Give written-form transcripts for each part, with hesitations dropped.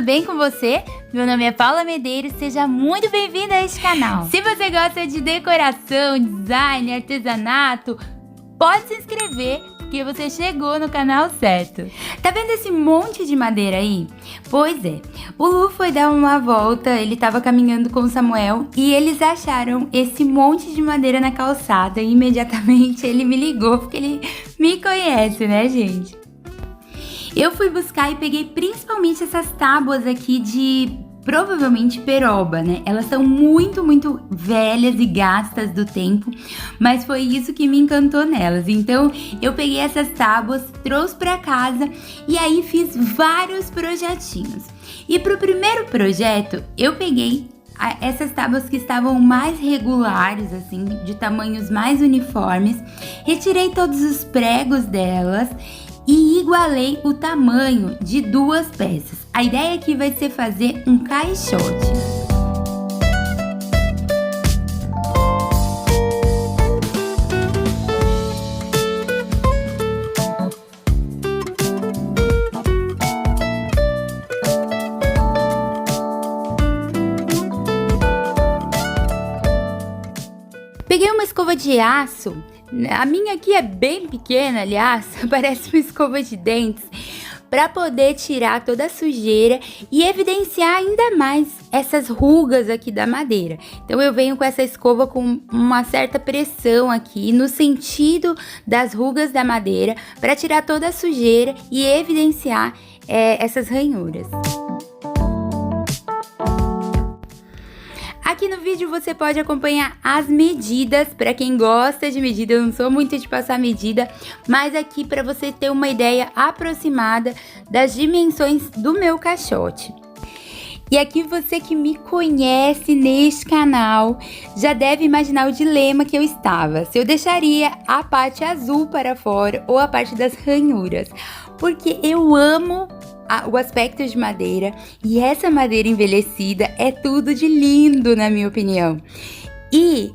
bem com você? Meu nome é Paula Medeiros, seja muito bem-vinda a este canal. Se você gosta de decoração, design, artesanato, pode se inscrever, porque você chegou no canal certo. Tá vendo esse monte de madeira aí? Pois é, o Lu foi dar uma volta, ele tava caminhando com o Samuel e eles acharam esse monte de madeira na calçada e imediatamente ele me ligou, porque ele me conhece, né, gente? Eu fui buscar e peguei principalmente essas tábuas aqui de provavelmente peroba, né? Elas são muito velhas e gastas do tempo, mas foi isso que me encantou nelas. Então eu peguei essas tábuas, trouxe para casa e aí fiz vários projetinhos. E pro primeiro projeto eu peguei essas tábuas que estavam mais regulares, assim, de tamanhos mais uniformes, retirei todos os pregos delas e igualei o tamanho de duas peças. A ideia aqui vai ser fazer um caixote. Peguei uma escova de aço. A minha aqui é bem pequena, aliás, parece uma escova de dentes, para poder tirar toda a sujeira e evidenciar ainda mais essas rugas aqui da madeira. Então eu venho com essa escova com uma certa pressão aqui no sentido das rugas da madeira para tirar toda a sujeira e evidenciar essas ranhuras. Aqui no vídeo você pode acompanhar as medidas, para quem gosta de medida, eu não sou muito de passar medida, mas aqui para você ter uma ideia aproximada das dimensões do meu caixote. E aqui você que me conhece neste canal já deve imaginar o dilema que eu estava, se eu deixaria a parte azul para fora ou a parte das ranhuras, porque eu amo o aspecto de madeira e essa madeira envelhecida é tudo de lindo, na minha opinião. E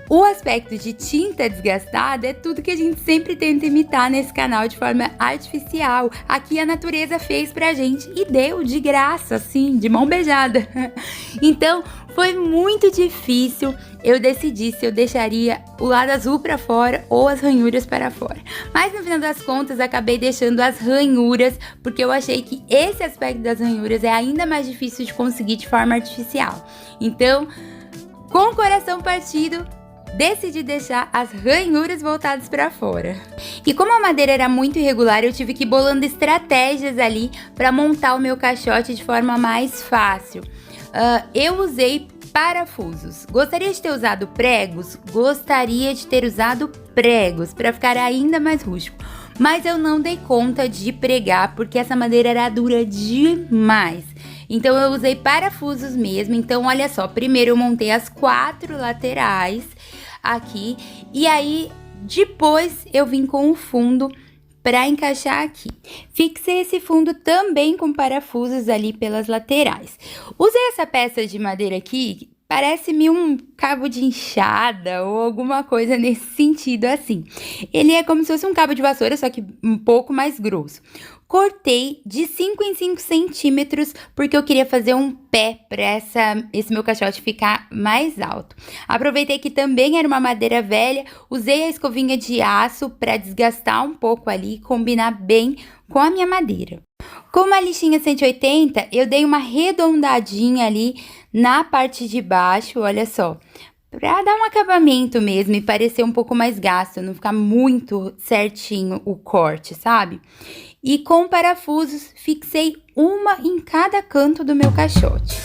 o aspecto de tinta desgastada é tudo que a gente sempre tenta imitar nesse canal de forma artificial. Aqui a natureza fez pra gente e deu de graça, assim, de mão beijada. Então foi muito difícil eu decidir se eu deixaria o lado azul para fora ou as ranhuras para fora. Mas no final das contas acabei deixando as ranhuras, porque eu achei que esse aspecto das ranhuras é ainda mais difícil de conseguir de forma artificial. Então, com o coração partido, decidi deixar as ranhuras voltadas para fora. E como a madeira era muito irregular, eu tive que ir bolando estratégias ali para montar o meu caixote de forma mais fácil. Eu usei parafusos. Gostaria de ter usado pregos? Gostaria de ter usado pregos para ficar ainda mais rústico. Mas eu não dei conta de pregar porque essa madeira era dura demais. Então eu usei parafusos mesmo. Então olha só, primeiro eu montei as 4 laterais aqui e aí depois eu vim com o fundo para encaixar aqui. Fixei esse fundo também com parafusos ali pelas laterais. Usei essa peça de madeira aqui, parece-me um cabo de enxada ou alguma coisa nesse sentido assim. Ele é como se fosse um cabo de vassoura, só que um pouco mais grosso. Cortei de 5 em 5 centímetros, porque eu queria fazer um pé para esse meu caixote ficar mais alto. Aproveitei que também era uma madeira velha, usei a escovinha de aço para desgastar um pouco ali e combinar bem com a minha madeira. Com uma lixinha 180, eu dei uma arredondadinha ali na parte de baixo, olha só, para dar um acabamento mesmo e parecer um pouco mais gasto, não ficar muito certinho o corte, sabe? E com parafusos, fixei uma em cada canto do meu caixote.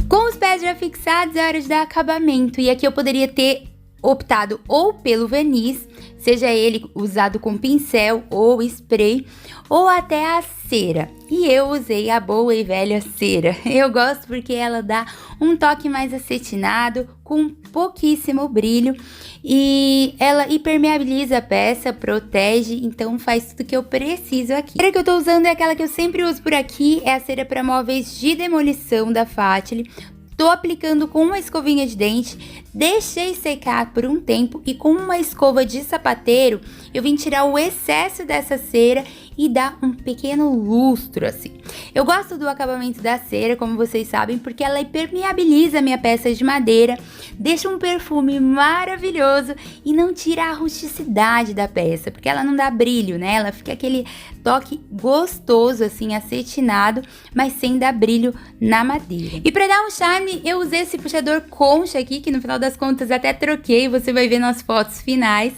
Com os pés já fixados, é hora de dar acabamento. E aqui eu poderia ter optado ou pelo verniz, seja ele usado com pincel ou spray, ou até a cera. E eu usei a boa e velha cera. Eu gosto porque ela dá um toque mais acetinado, com pouquíssimo brilho, e ela impermeabiliza a peça, protege, então faz tudo que eu preciso aqui. A cera que eu tô usando é aquela que eu sempre uso por aqui, é a cera para móveis de demolição da Fatile. Tô aplicando com uma escovinha de dente, deixei secar por um tempo e com uma escova de sapateiro eu vim tirar o excesso dessa cera e dar um pequeno lustro assim. Eu gosto do acabamento da cera, como vocês sabem, porque ela impermeabiliza a minha peça de madeira, deixa um perfume maravilhoso e não tira a rusticidade da peça, porque ela não dá brilho, né? Ela fica aquele toque gostoso assim, acetinado, mas sem dar brilho na madeira. E para dar um charme, eu usei esse puxador concha aqui, que no final das contas até troquei, você vai ver nas fotos finais.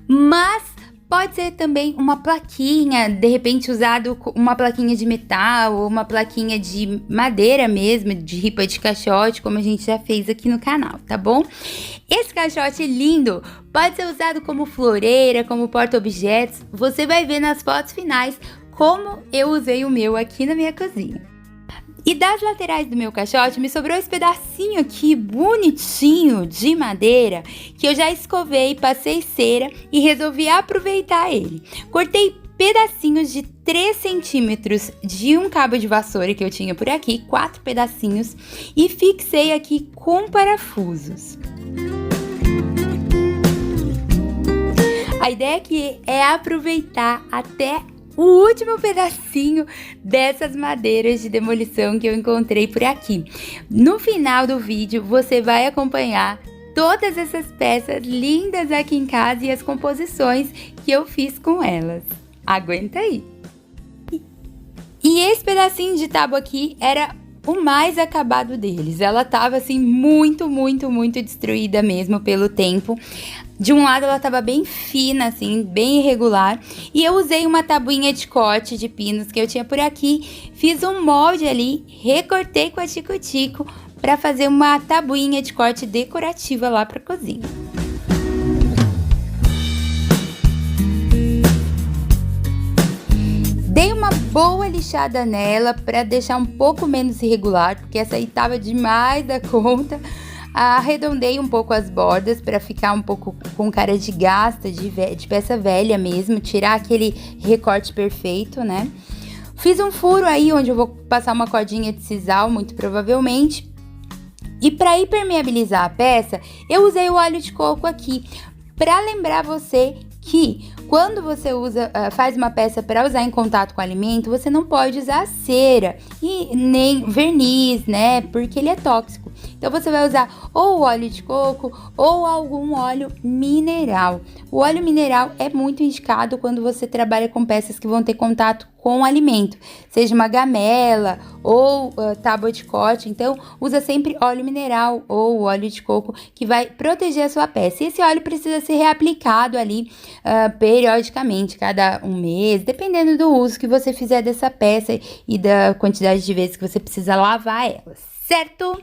Mas pode ser também uma plaquinha, de repente usado uma plaquinha de metal ou uma plaquinha de madeira mesmo, de ripa de caixote, como a gente já fez aqui no canal, tá bom? Esse caixote lindo pode ser usado como floreira, como porta-objetos. Você vai ver nas fotos finais como eu usei o meu aqui na minha cozinha. E das laterais do meu caixote me sobrou esse pedacinho aqui bonitinho de madeira que eu já escovei, passei cera e resolvi aproveitar ele. Cortei pedacinhos de 3 centímetros de um cabo de vassoura que eu tinha por aqui, 4 pedacinhos, e fixei aqui com parafusos. A ideia aqui é aproveitar até o último pedacinho dessas madeiras de demolição que eu encontrei por aqui. No final do vídeo você vai acompanhar todas essas peças lindas aqui em casa e as composições que eu fiz com elas. Aguenta aí! E esse pedacinho de tábua aqui era o mais acabado deles. Ela tava assim muito destruída mesmo pelo tempo. De um lado ela tava bem fina, assim, bem irregular. E eu usei uma tabuinha de corte de pinos que eu tinha por aqui. Fiz um molde ali, recortei com a tico-tico para fazer uma tabuinha de corte decorativa lá pra cozinha. Dei uma boa lixada nela para deixar um pouco menos irregular, porque essa aí tava demais da conta. Arredondei um pouco as bordas para ficar um pouco com cara de gasta, de peça velha mesmo, tirar aquele recorte perfeito, né? Fiz um furo aí onde eu vou passar uma cordinha de sisal, muito provavelmente. E para impermeabilizar a peça, eu usei o óleo de coco aqui, para lembrar você que quando você faz uma peça para usar em contato com o alimento, você não pode usar cera e nem verniz, né? Porque ele é tóxico. Então você vai usar ou óleo de coco ou algum óleo mineral. O óleo mineral é muito indicado quando você trabalha com peças que vão ter contato com o alimento, seja uma gamela ou tábua de corte. Então usa sempre óleo mineral ou óleo de coco, que vai proteger a sua peça. E esse óleo precisa ser reaplicado ali periodicamente, cada um mês, dependendo do uso que você fizer dessa peça e da quantidade de vezes que você precisa lavar ela, certo?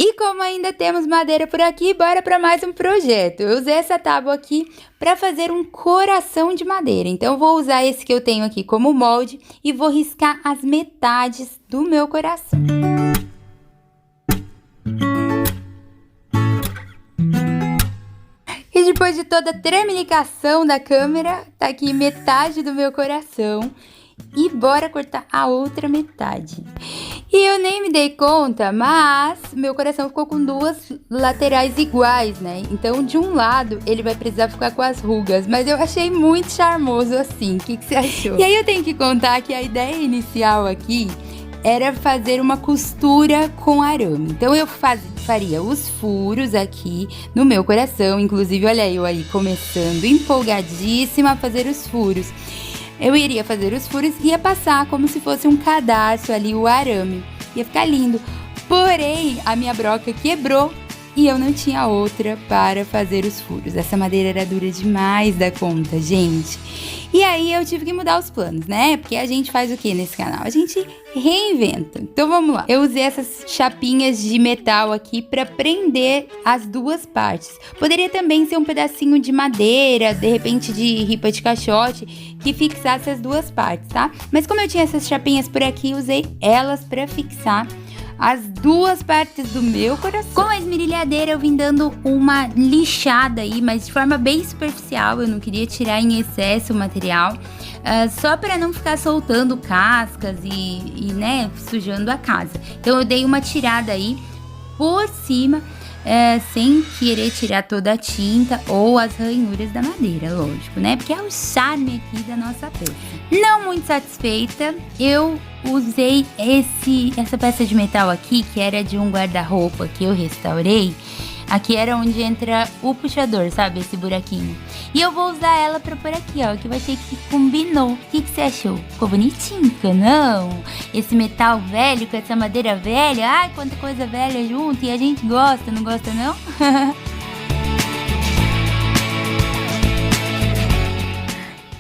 E como ainda temos madeira por aqui, bora para mais um projeto. Eu usei essa tábua aqui para fazer um coração de madeira. Então eu vou usar esse que eu tenho aqui como molde e vou riscar as metades do meu coração. E depois de toda a tremelicação da câmera, tá aqui metade do meu coração. E bora cortar a outra metade. E eu nem me dei conta, mas meu coração ficou com duas laterais iguais, né? Então, de um lado, ele vai precisar ficar com as rugas. Mas eu achei muito charmoso assim. O que você achou? E aí eu tenho que contar que a ideia inicial aqui era fazer uma costura com arame. Então, eu faria os furos aqui no meu coração. Inclusive, olha eu aí começando, empolgadíssima a fazer os furos. Eu iria fazer os furos e ia passar como se fosse um cadarço ali, o arame. Ia ficar lindo. Porém, a minha broca quebrou e eu não tinha outra para fazer os furos. Essa madeira era dura demais da conta, gente. E aí eu tive que mudar os planos, né? Porque a gente faz o que nesse canal? A gente reinventa. Então vamos lá. Eu usei essas chapinhas de metal aqui para prender as duas partes. Poderia também ser um pedacinho de madeira, de repente de ripa de caixote, que fixasse as duas partes, tá? Mas como eu tinha essas chapinhas por aqui, usei elas para fixar as duas partes do meu coração. Com a esmerilhadeira eu vim dando uma lixada aí, mas de forma bem superficial. Eu não queria tirar em excesso o material, só para não ficar soltando cascas e né, sujando a casa. Então eu dei uma tirada aí por cima, sem querer tirar toda a tinta ou as ranhuras da madeira, lógico, né? Porque é o charme aqui da nossa peça. Não muito satisfeita, eu usei essa peça de metal aqui, que era de um guarda-roupa que eu restaurei. Aqui era onde entra o puxador, sabe? Esse buraquinho. E eu vou usar ela pra pôr aqui, ó, que eu achei que combinou. O que você achou? Ficou bonitinho, não? Esse metal velho com essa madeira velha. Ai, quanta coisa velha junto. E a gente gosta, não gosta não?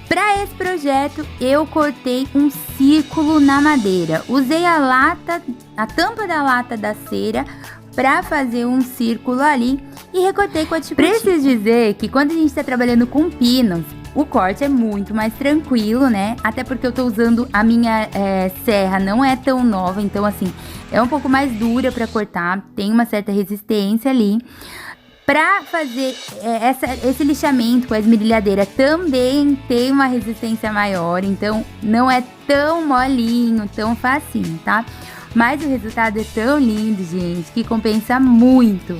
Para esse projeto, eu cortei um círculo na madeira. Usei a tampa da lata da cera para fazer um círculo ali e recortei com a tipo. Preciso dizer que quando a gente está trabalhando com pinos, o corte é muito mais tranquilo, né? Até porque eu tô usando a minha serra, não é tão nova, então assim, é um pouco mais dura para cortar, tem uma certa resistência ali. Para fazer esse lixamento com a esmerilhadeira também tem uma resistência maior, então não é tão molinho, tão facinho, tá? Mas o resultado é tão lindo, gente, que compensa muito.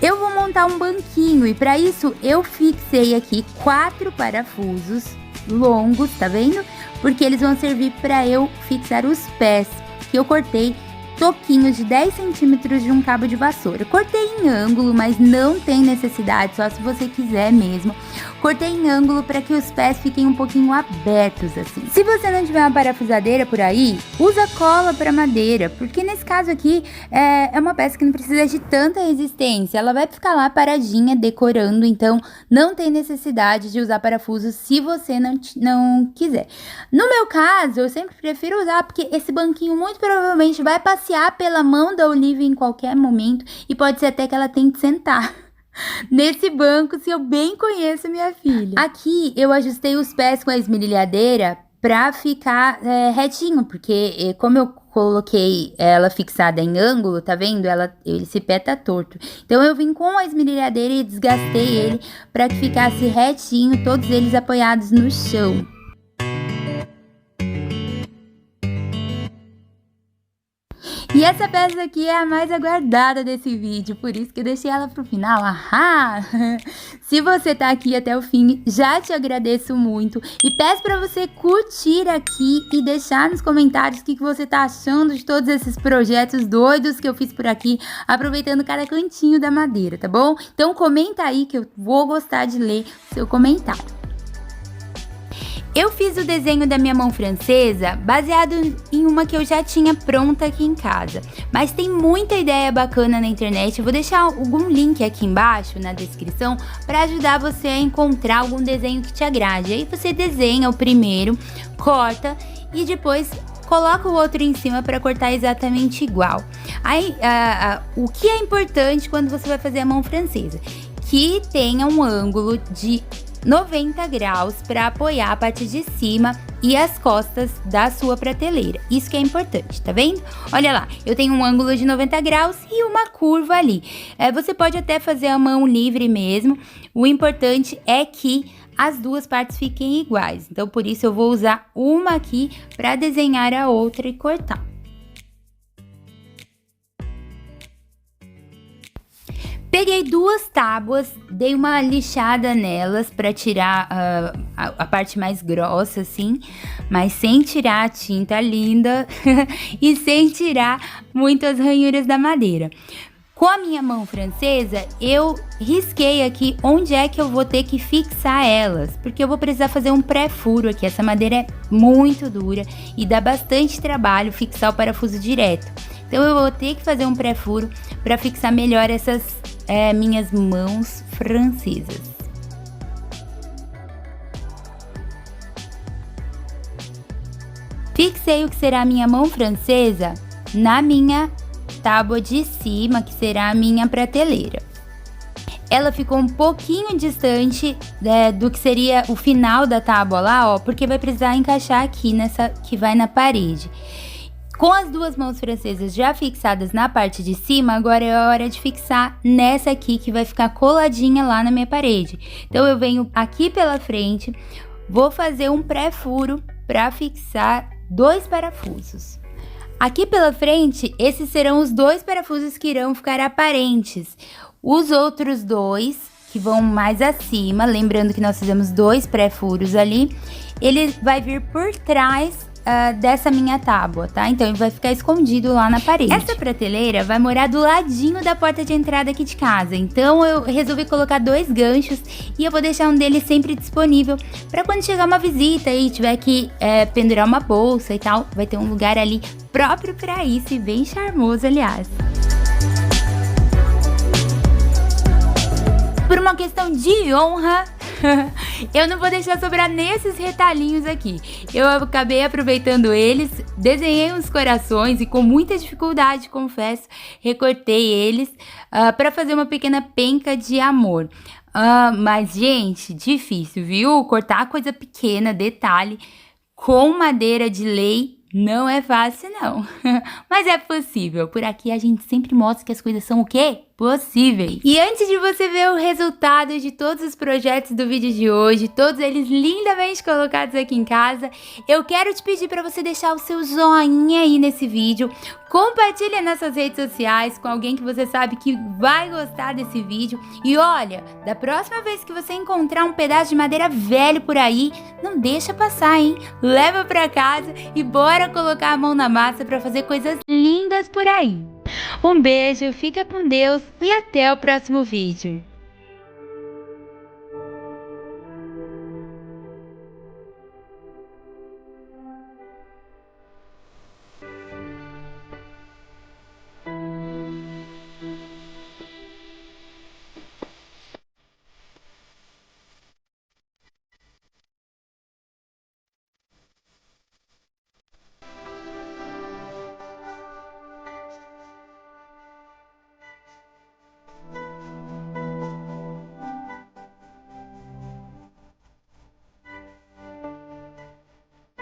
Eu vou montar um banquinho e para isso eu fixei aqui 4 parafusos longos, tá vendo? Porque eles vão servir para eu fixar os pés, que eu cortei toquinhos de 10 centímetros de um cabo de vassoura. Cortei em ângulo, mas não tem necessidade, só se você quiser mesmo. Cortei em ângulo para que os pés fiquem um pouquinho abertos assim. Se você não tiver uma parafusadeira por aí, usa cola para madeira, porque nesse caso aqui é uma peça que não precisa de tanta resistência. Ela vai ficar lá paradinha, decorando, então não tem necessidade de usar parafusos se você não quiser. No meu caso, eu sempre prefiro usar, porque esse banquinho muito provavelmente vai passear pela mão da Olivia em qualquer momento e pode ser até que ela tenha que sentar nesse banco, se eu bem conheço minha filha. Aqui eu ajustei os pés com a esmerilhadeira pra ficar retinho, porque como eu coloquei ela fixada em ângulo, tá vendo? Esse pé tá torto. Então eu vim com a esmerilhadeira e desgastei ele pra que ficasse retinho, todos eles apoiados no chão. E essa peça aqui é a mais aguardada desse vídeo, por isso que eu deixei ela pro final. Ahá! Se você tá aqui até o fim, já te agradeço muito. E peço pra você curtir aqui e deixar nos comentários o que você tá achando de todos esses projetos doidos que eu fiz por aqui, aproveitando cada cantinho da madeira, tá bom? Então comenta aí que eu vou gostar de ler o seu comentário. Eu fiz o desenho da minha mão francesa baseado em uma que eu já tinha pronta aqui em casa, mas tem muita ideia bacana na internet. Eu vou deixar algum link aqui embaixo na descrição para ajudar você a encontrar algum desenho que te agrade. Aí você desenha o primeiro, corta e depois coloca o outro em cima para cortar exatamente igual. Aí, o que é importante quando você vai fazer a mão francesa? Que tenha um ângulo de 90 graus para apoiar a parte de cima e as costas da sua prateleira. Isso que é importante, tá vendo? Olha lá, eu tenho um ângulo de 90 graus e uma curva ali. Você pode até fazer a mão livre mesmo. O importante é que as duas partes fiquem iguais. Então, por isso eu vou usar uma aqui para desenhar a outra e cortar. Peguei 2 tábuas, dei uma lixada nelas para tirar a parte mais grossa, assim, mas sem tirar a tinta linda e sem tirar muitas ranhuras da madeira. Com a minha mão francesa, eu risquei aqui onde é que eu vou ter que fixar elas, porque eu vou precisar fazer um pré-furo aqui. Essa madeira é muito dura e dá bastante trabalho fixar o parafuso direto. Então eu vou ter que fazer um pré-furo para fixar melhor essas minhas mãos francesas. Fixei o que será a minha mão francesa na minha tábua de cima, que será a minha prateleira. Ela ficou um pouquinho distante do que seria o final da tábua lá, ó, porque vai precisar encaixar aqui nessa que vai na parede. Com as 2 mãos francesas já fixadas na parte de cima, agora é a hora de fixar nessa aqui que vai ficar coladinha lá na minha parede. Então eu venho aqui pela frente, vou fazer um pré-furo para fixar 2 parafusos. Aqui pela frente, esses serão os 2 parafusos que irão ficar aparentes. Os outros 2, que vão mais acima, lembrando que nós fizemos 2 pré-furos ali, ele vai vir por trás dessa minha tábua, tá? Então ele vai ficar escondido lá na parede. Essa prateleira vai morar do ladinho da porta de entrada aqui de casa, então eu resolvi colocar 2 ganchos e eu vou deixar um deles sempre disponível para quando chegar uma visita e tiver que pendurar uma bolsa e tal, vai ter um lugar ali próprio para isso e bem charmoso, aliás. Por uma questão de honra, eu não vou deixar sobrar nesses retalhinhos aqui. Eu acabei aproveitando eles, desenhei uns corações e com muita dificuldade, confesso, recortei eles para fazer uma pequena penca de amor. Mas, gente, difícil, viu? Cortar coisa pequena, detalhe, com madeira de lei, não é fácil, não. Mas é possível. Por aqui a gente sempre mostra que as coisas são o quê? Possíveis. E antes de você ver o resultado de todos os projetos do vídeo de hoje, todos eles lindamente colocados aqui em casa, eu quero te pedir para você deixar o seu joinha aí nesse vídeo, compartilha nas suas redes sociais com alguém que você sabe que vai gostar desse vídeo. E olha, da próxima vez que você encontrar um pedaço de madeira velho por aí, não deixa passar, hein? Leva para casa e bora colocar a mão na massa para fazer coisas lindas por aí. Um beijo, fica com Deus e até o próximo vídeo.